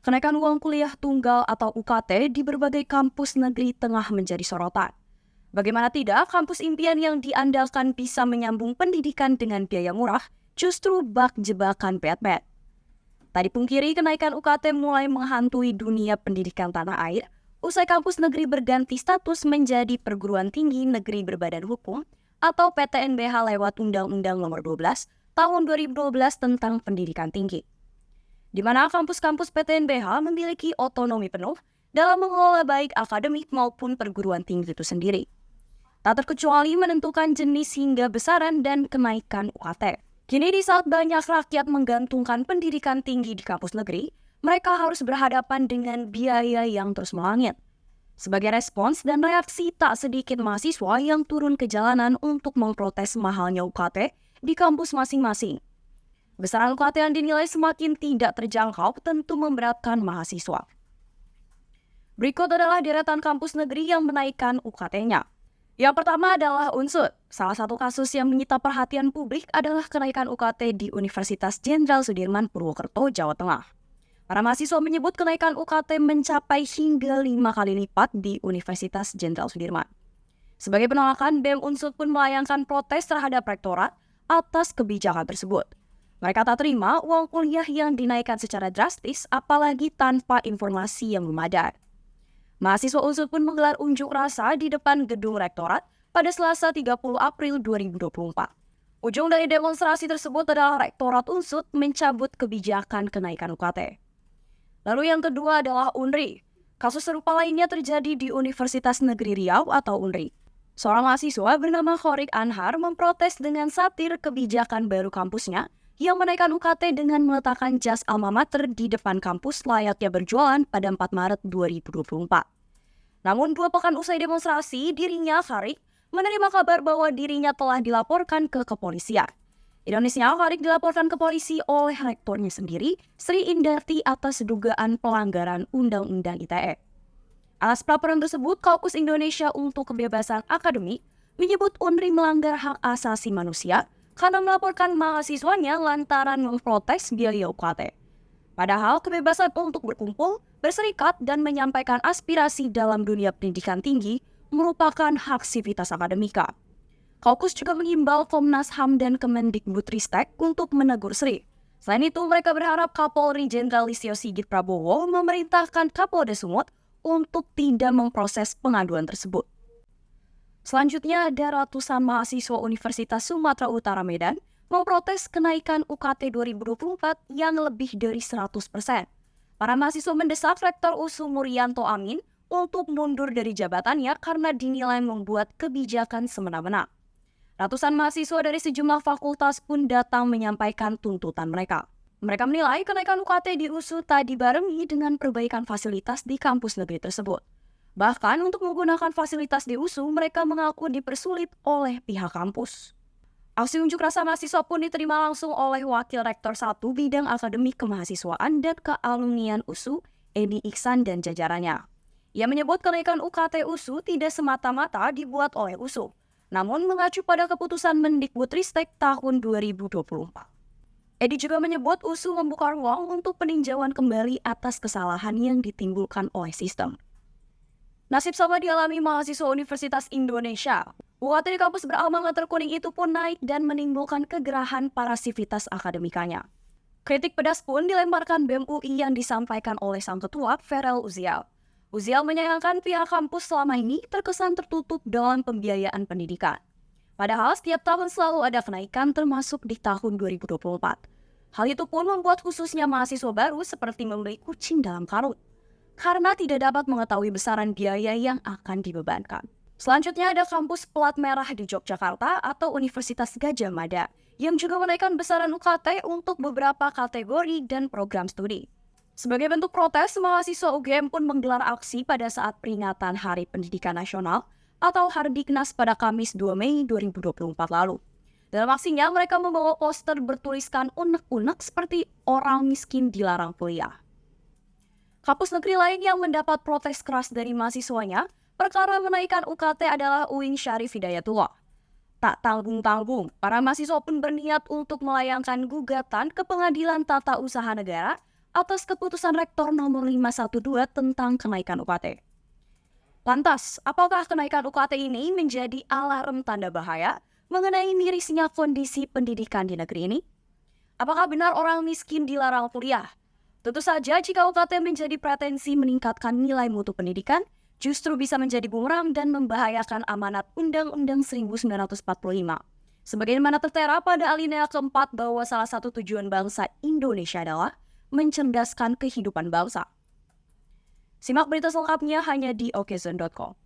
Kenaikan uang kuliah tunggal atau UKT di berbagai kampus negeri tengah menjadi sorotan. Bagaimana tidak, kampus impian yang diandalkan bisa menyambung pendidikan dengan biaya murah justru bak jebakan Batman. Tadi pungkiri kenaikan UKT mulai menghantui dunia pendidikan tanah air, usai kampus negeri berganti status menjadi perguruan tinggi negeri berbadan hukum atau PTNBH lewat Undang-Undang Nomor 12 Tahun 2012 tentang Pendidikan Tinggi, di mana kampus-kampus PTNBH memiliki otonomi penuh dalam mengelola baik akademik maupun perguruan tinggi itu sendiri, tak terkecuali menentukan jenis hingga besaran dan kenaikan UKT. Kini di saat banyak rakyat menggantungkan pendidikan tinggi di kampus negeri, mereka harus berhadapan dengan biaya yang terus melangit. Sebagai respons dan reaksi, tak sedikit mahasiswa yang turun ke jalanan untuk memprotes mahalnya UKT di kampus masing-masing. Besaran UKT yang dinilai semakin tidak terjangkau tentu memberatkan mahasiswa. Berikut adalah deretan kampus negeri yang menaikkan UKT-nya. Yang pertama adalah Unsud. Salah satu kasus yang menyita perhatian publik adalah kenaikan UKT di Universitas Jenderal Sudirman, Purwokerto, Jawa Tengah. Para mahasiswa menyebut kenaikan UKT mencapai hingga 5 kali lipat di Universitas Jenderal Sudirman. Sebagai penolakan, BEM Unsud pun melayangkan protes terhadap rektorat atas kebijakan tersebut. Mereka tak terima uang kuliah yang dinaikkan secara drastis, apalagi tanpa informasi yang memadai. Mahasiswa Unsud pun menggelar unjuk rasa di depan gedung rektorat pada Selasa 30 April 2024. Ujung dari demonstrasi tersebut adalah rektorat Unsud mencabut kebijakan kenaikan UKT. Lalu yang kedua adalah UNRI. Kasus serupa lainnya terjadi di Universitas Negeri Riau atau UNRI. Seorang mahasiswa bernama Khorik Anhar memprotes dengan satir kebijakan baru kampusnya yang menaikkan UKT dengan meletakkan jas alma mater di depan kampus layaknya berjualan pada 4 Maret 2024. Namun 2 pekan usai demonstrasi, dirinya, Khorik, menerima kabar bahwa dirinya telah dilaporkan ke kepolisian. Ironisnya, Khorik dilaporkan ke polisi oleh rektornya sendiri, Sri Indarti, atas dugaan pelanggaran Undang-Undang ITE. Atas pelaporan tersebut, Kaukus Indonesia untuk Kebebasan Akademik menyebut UNRI melanggar hak asasi manusia karena melaporkan mahasiswanya lantaran memprotes biaya UKT. Padahal kebebasan untuk berkumpul, berserikat, dan menyampaikan aspirasi dalam dunia pendidikan tinggi merupakan hak sivitas akademika. Kaukus juga mengimbau Komnas HAM dan Kemendikbudristek untuk menegur Sri. Selain itu, mereka berharap Kapolri Jenderal Listio Sigit Prabowo memerintahkan Kapolda Sumut untuk tidak memproses pengaduan tersebut. Selanjutnya, ada ratusan mahasiswa Universitas Sumatera Utara Medan memprotes kenaikan UKT 2024 yang lebih dari 100%. Para mahasiswa mendesak Rektor USU Murianto Amin untuk mundur dari jabatannya karena dinilai membuat kebijakan semena-mena. Ratusan mahasiswa dari sejumlah fakultas pun datang menyampaikan tuntutan mereka. Mereka menilai kenaikan UKT di USU tak dibarengi dengan perbaikan fasilitas di kampus negeri tersebut. Bahkan untuk menggunakan fasilitas di USU, mereka mengaku dipersulit oleh pihak kampus. Aksi unjuk rasa mahasiswa pun diterima langsung oleh Wakil Rektor 1 Bidang Akademik Kemahasiswaan dan Kealumnian USU, Edi Iksan dan jajarannya. Ia menyebut kenaikan UKT USU tidak semata-mata dibuat oleh USU, namun mengacu pada keputusan Mendikbudristek tahun 2024. Edi juga menyebut USU membuka ruang untuk peninjauan kembali atas kesalahan yang ditimbulkan oleh sistem. Nasib sama dialami mahasiswa Universitas Indonesia. UKT di kampus beralma mater kuning itu pun naik dan menimbulkan kegerahan para sivitas akademikanya. Kritik pedas pun dilemparkan BEM UI yang disampaikan oleh sang ketua, Ferel Uzial. Uzial menyayangkan pihak kampus selama ini terkesan tertutup dalam pembiayaan pendidikan. Padahal setiap tahun selalu ada kenaikan termasuk di tahun 2024. Hal itu pun membuat khususnya mahasiswa baru seperti membeli kucing dalam karung, karena tidak dapat mengetahui besaran biaya yang akan dibebankan. Selanjutnya ada kampus Pelat Merah di Yogyakarta atau Universitas Gadjah Mada yang juga menaikkan besaran UKT untuk beberapa kategori dan program studi. Sebagai bentuk protes, mahasiswa UGM pun menggelar aksi pada saat peringatan Hari Pendidikan Nasional atau Hardiknas pada Kamis 2 Mei 2024 lalu. Dalam aksinya, mereka membawa poster bertuliskan unek-unek seperti orang miskin dilarang kuliah. Kampus negeri lain yang mendapat protes keras dari mahasiswanya perkara menaikkan UKT adalah UIN Syarif Hidayatullah. Tak tanggung-tanggung, para mahasiswa pun berniat untuk melayangkan gugatan ke Pengadilan Tata Usaha Negara atas keputusan Rektor nomor 512 tentang kenaikan UKT. Lantas, apakah kenaikan UKT ini menjadi alarm tanda bahaya mengenai mirisnya kondisi pendidikan di negeri ini? Apakah benar orang miskin dilarang kuliah? Tentu saja jika UKT menjadi pretensi meningkatkan nilai mutu pendidikan, justru bisa menjadi bumerang dan membahayakan amanat Undang-Undang 1945. Sebagaimana tertera pada alinea keempat bahwa salah satu tujuan bangsa Indonesia adalah mencerdaskan kehidupan bangsa. Simak berita selengkapnya hanya di okezone.com.